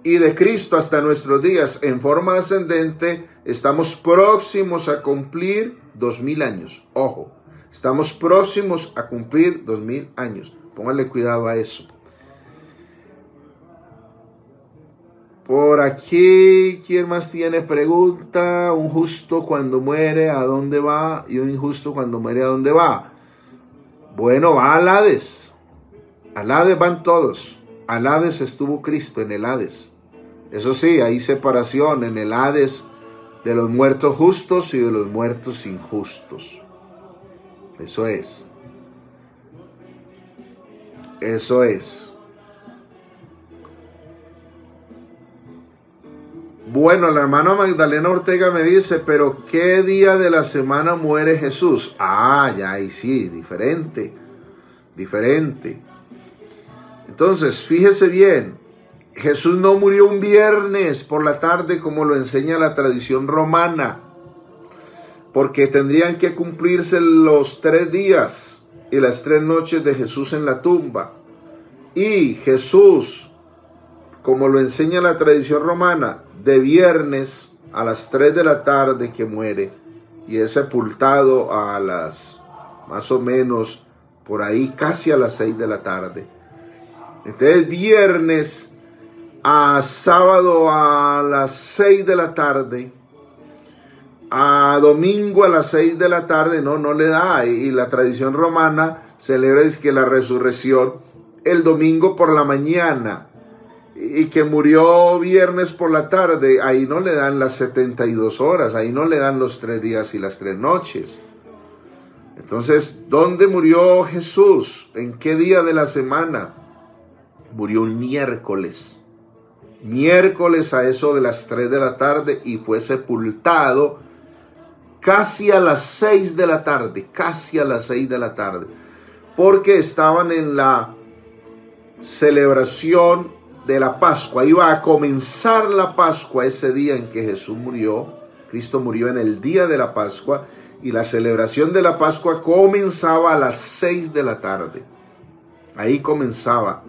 Y de Cristo hasta nuestros días en forma ascendente estamos próximos a cumplir 2,000 años. Ojo, estamos próximos a cumplir 2,000 años. Pónganle cuidado a eso. Por aquí, ¿quién más tiene pregunta? Un justo cuando muere, ¿a dónde va? Y un injusto cuando muere, ¿a dónde va? Bueno, va al Hades. Al Hades van todos. Al Hades estuvo Cristo, en el Hades. Eso sí, hay separación en el Hades de los muertos justos y de los muertos injustos. Eso es. Eso es. Bueno, la hermana Magdalena Ortega me dice, pero ¿qué día de la semana muere Jesús? Ah, ya ahí sí, diferente. Diferente. Entonces, fíjese bien. Jesús no murió un viernes por la tarde como lo enseña la tradición romana, porque tendrían que cumplirse los 3 días y las 3 noches de Jesús en la tumba. Y Jesús, como lo enseña la tradición romana, de viernes a las 3 de la tarde que muere y es sepultado a las, más o menos, por ahí casi a las 6 de la tarde. Entonces viernes a sábado a las 6 de la tarde, a domingo a las 6 de la tarde, no le da. Y la tradición romana celebra es que la resurrección el domingo por la mañana y que murió viernes por la tarde, ahí no le dan las 72 horas, ahí no le dan los 3 días y las 3 noches. Entonces, ¿dónde murió Jesús? ¿En qué día de la semana? Murió un miércoles. Miércoles a eso de las 3 de la tarde y fue sepultado casi a las 6 de la tarde, casi a las 6 de la tarde, porque estaban en la celebración de la Pascua. Iba a comenzar la Pascua ese día en que Jesús murió. Cristo murió en el día de la Pascua y la celebración de la Pascua comenzaba a las 6 de la tarde. Ahí comenzaba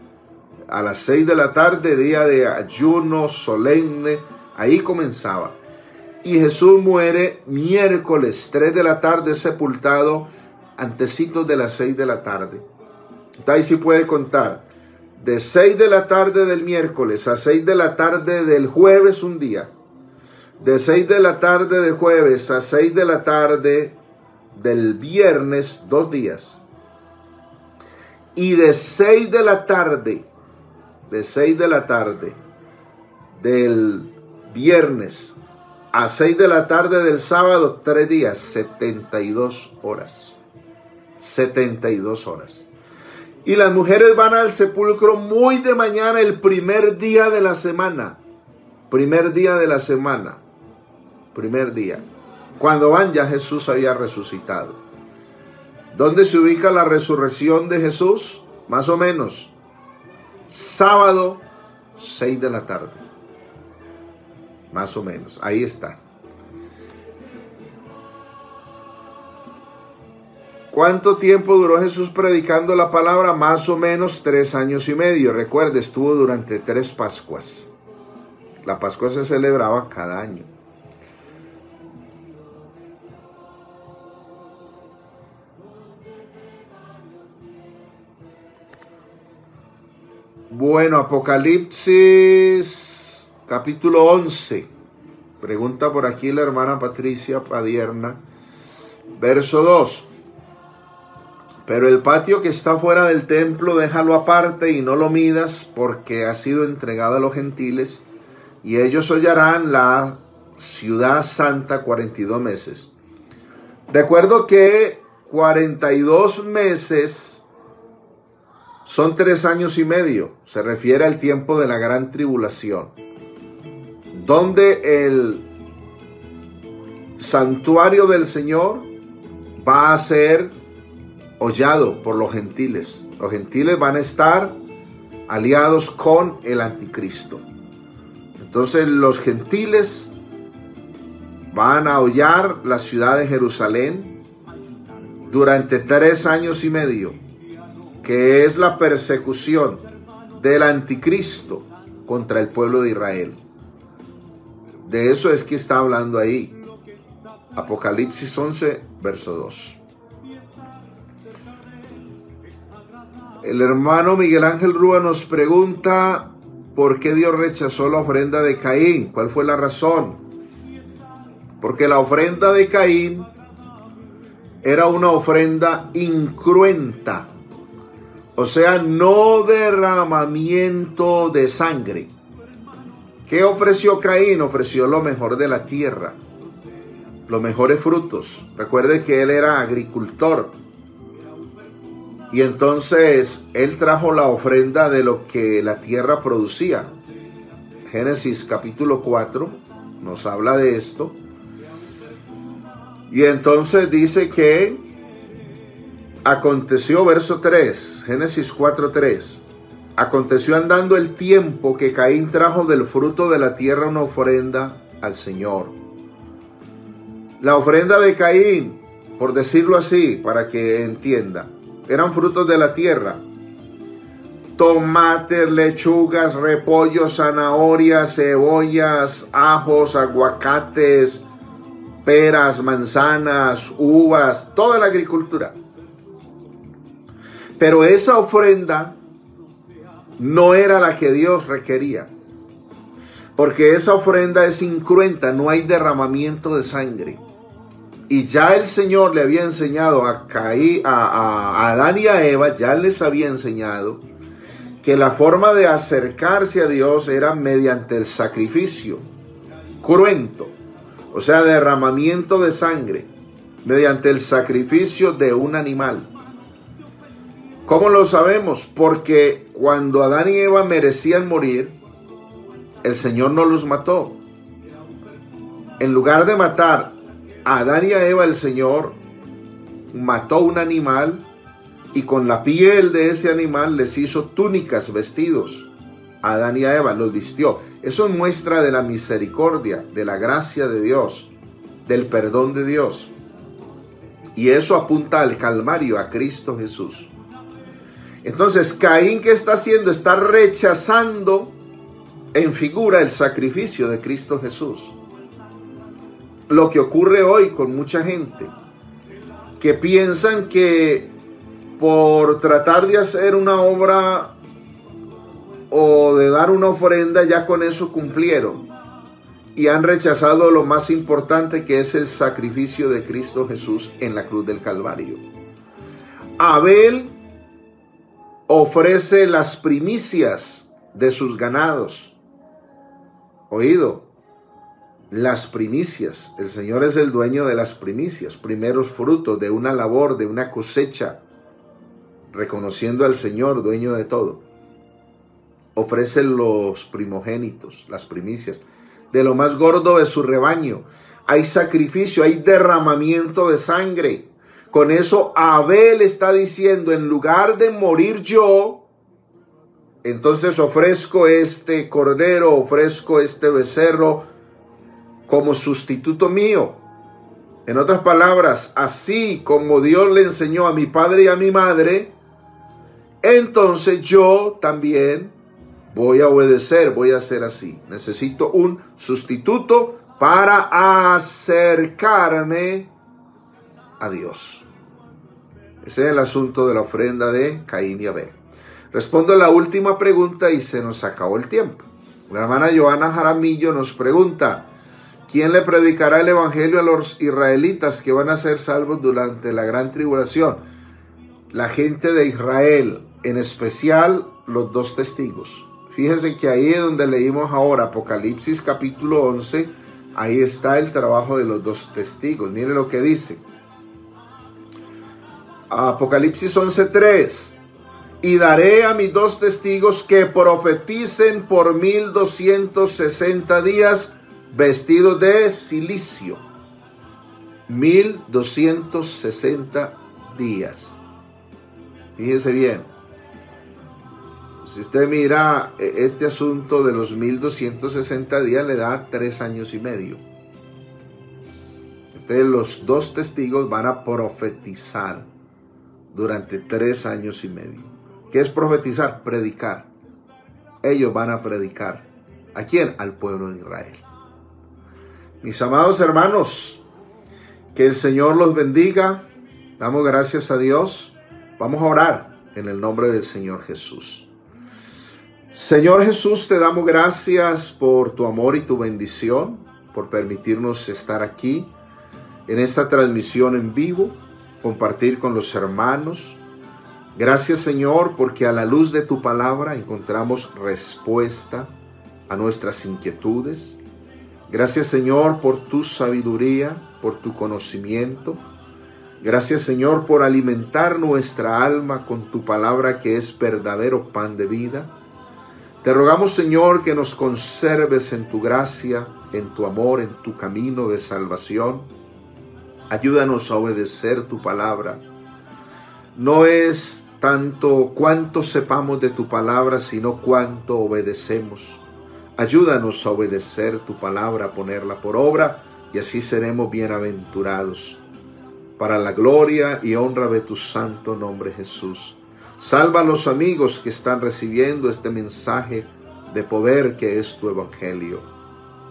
a las 6 de la tarde, día de ayuno solemne, ahí comenzaba. Y Jesús muere miércoles 3 de la tarde, sepultado antecitos de las 6 de la tarde. Ahí sí puede contar. De 6 de la tarde del miércoles a 6 de la tarde del jueves un día. De 6 de la tarde de jueves a 6 de la tarde del viernes 2 días. Y de 6 de la tarde del viernes a 6 de la tarde del sábado 3 días, 72 horas. 72 horas. Y las mujeres van al sepulcro muy de mañana, el primer día de la semana. Primer día de la semana. Primer día. Cuando van ya Jesús había resucitado. ¿Dónde se ubica la resurrección de Jesús? Más o menos. Sábado, 6 de la tarde. Más o menos. Ahí está. ¿Cuánto tiempo duró Jesús predicando la palabra? Más o menos 3 años y medio. Recuerde, estuvo durante 3 Pascuas. La Pascua se celebraba cada año. Bueno, Apocalipsis capítulo 11. Pregunta por aquí la hermana Patricia Padierna. Verso 2. Pero el patio que está fuera del templo, déjalo aparte y no lo midas, porque ha sido entregado a los gentiles, y ellos hollarán la ciudad santa 42 meses. Recuerdo que 42 meses son 3 años y medio. Se refiere al tiempo de la gran tribulación, donde el santuario del Señor va a ser hollado por los gentiles. Los gentiles van a estar aliados con el anticristo. Entonces los gentiles van a hollar la ciudad de Jerusalén durante 3 años y medio, que es la persecución del anticristo contra el pueblo de Israel. De eso es que está hablando ahí. Apocalipsis 11, verso 2. El hermano Miguel Ángel Rúa nos pregunta ¿por qué Dios rechazó la ofrenda de Caín? ¿Cuál fue la razón? Porque la ofrenda de Caín era una ofrenda incruenta, o sea, no derramamiento de sangre. ¿Qué ofreció Caín? Ofreció lo mejor de la tierra, los mejores frutos. Recuerde que él era agricultor. Y entonces él trajo la ofrenda de lo que la tierra producía. Génesis capítulo 4 nos habla de esto. Y entonces dice que aconteció, verso 3, Génesis 4:3. Aconteció andando el tiempo que Caín trajo del fruto de la tierra una ofrenda al Señor. La ofrenda de Caín, por decirlo así, para que entienda, eran frutos de la tierra. tomates, lechugas, repollos, zanahorias, cebollas, ajos, aguacates, peras, manzanas, uvas, toda la agricultura. Pero esa ofrenda no era la que Dios requería, porque esa ofrenda es incruenta, no hay derramamiento de sangre. Y ya el Señor le había enseñado a Adán y a Eva, ya les había enseñado que la forma de acercarse a Dios era mediante el sacrificio cruento, o sea, derramamiento de sangre, mediante el sacrificio de un animal. ¿Cómo lo sabemos? Porque cuando Adán y Eva merecían morir, el Señor no los mató. En lugar de matar a Adán y a Eva, el Señor mató un animal y con la piel de ese animal les hizo túnicas, vestidos. A Adán y a Eva los vistió. Eso es muestra de la misericordia, de la gracia de Dios, del perdón de Dios. Y eso apunta al Calvario, a Cristo Jesús. Entonces, Caín, ¿qué está haciendo? Está rechazando en figura el sacrificio de Cristo Jesús. Lo que ocurre hoy con mucha gente, que piensan que por tratar de hacer una obra o de dar una ofrenda, ya con eso cumplieron. Y han rechazado lo más importante, que es el sacrificio de Cristo Jesús en la cruz del Calvario. Abel ofrece las primicias de sus ganados. Oído, las primicias. El Señor es el dueño de las primicias, primeros frutos de una labor, de una cosecha, reconociendo al Señor dueño de todo. Ofrece los primogénitos, las primicias, de lo más gordo de su rebaño. Hay sacrificio, hay derramamiento de sangre. Con eso Abel está diciendo, en lugar de morir yo, entonces ofrezco este cordero, ofrezco este becerro como sustituto mío. En otras palabras, así como Dios le enseñó a mi padre y a mi madre, entonces yo también voy a obedecer, voy a hacer así. Necesito un sustituto para acercarme a Dios. Ese es el asunto de la ofrenda de Caín y Abel. Respondo a la última pregunta y se nos acabó el tiempo. La hermana Joana Jaramillo nos pregunta: ¿quién le predicará el evangelio a los israelitas que van a ser salvos durante la gran tribulación? La gente de Israel, en especial los dos testigos. Fíjense que ahí es donde leímos ahora, Apocalipsis capítulo 11, ahí está el trabajo de los dos testigos. Mire lo que dice. Apocalipsis 11:3. Y daré a mis dos testigos que profeticen por 1260 días vestidos de cilicio. 1260 días. Fíjese bien. Si usted mira este asunto de los 1260 días, le da 3 años y medio. Entonces los dos testigos van a profetizar durante 3 años y medio. ¿Qué es profetizar? Predicar. Ellos van a predicar. ¿A quién? Al pueblo de Israel. Mis amados hermanos, que el Señor los bendiga. Damos gracias a Dios. Vamos a orar en el nombre del Señor Jesús. Señor Jesús, te damos gracias por tu amor y tu bendición, por permitirnos estar aquí en esta transmisión en vivo, compartir con los hermanos. Gracias, Señor, porque a la luz de tu palabra encontramos respuesta a nuestras inquietudes. Gracias, Señor, por tu sabiduría, por tu conocimiento. Gracias, Señor, por alimentar nuestra alma con tu palabra, que es verdadero pan de vida. Te rogamos, Señor, que nos conserves en tu gracia, en tu amor, en tu camino de salvación. Ayúdanos a obedecer tu palabra. No es tanto cuánto sepamos de tu palabra, sino cuánto obedecemos. Ayúdanos a obedecer tu palabra, a ponerla por obra, y así seremos bienaventurados. Para la gloria y honra de tu santo nombre, Jesús. Salva a los amigos que están recibiendo este mensaje de poder que es tu evangelio.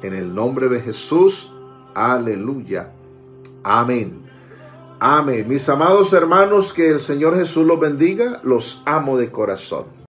En el nombre de Jesús, aleluya. Amén. Amén. Mis amados hermanos, que el Señor Jesús los bendiga. Los amo de corazón.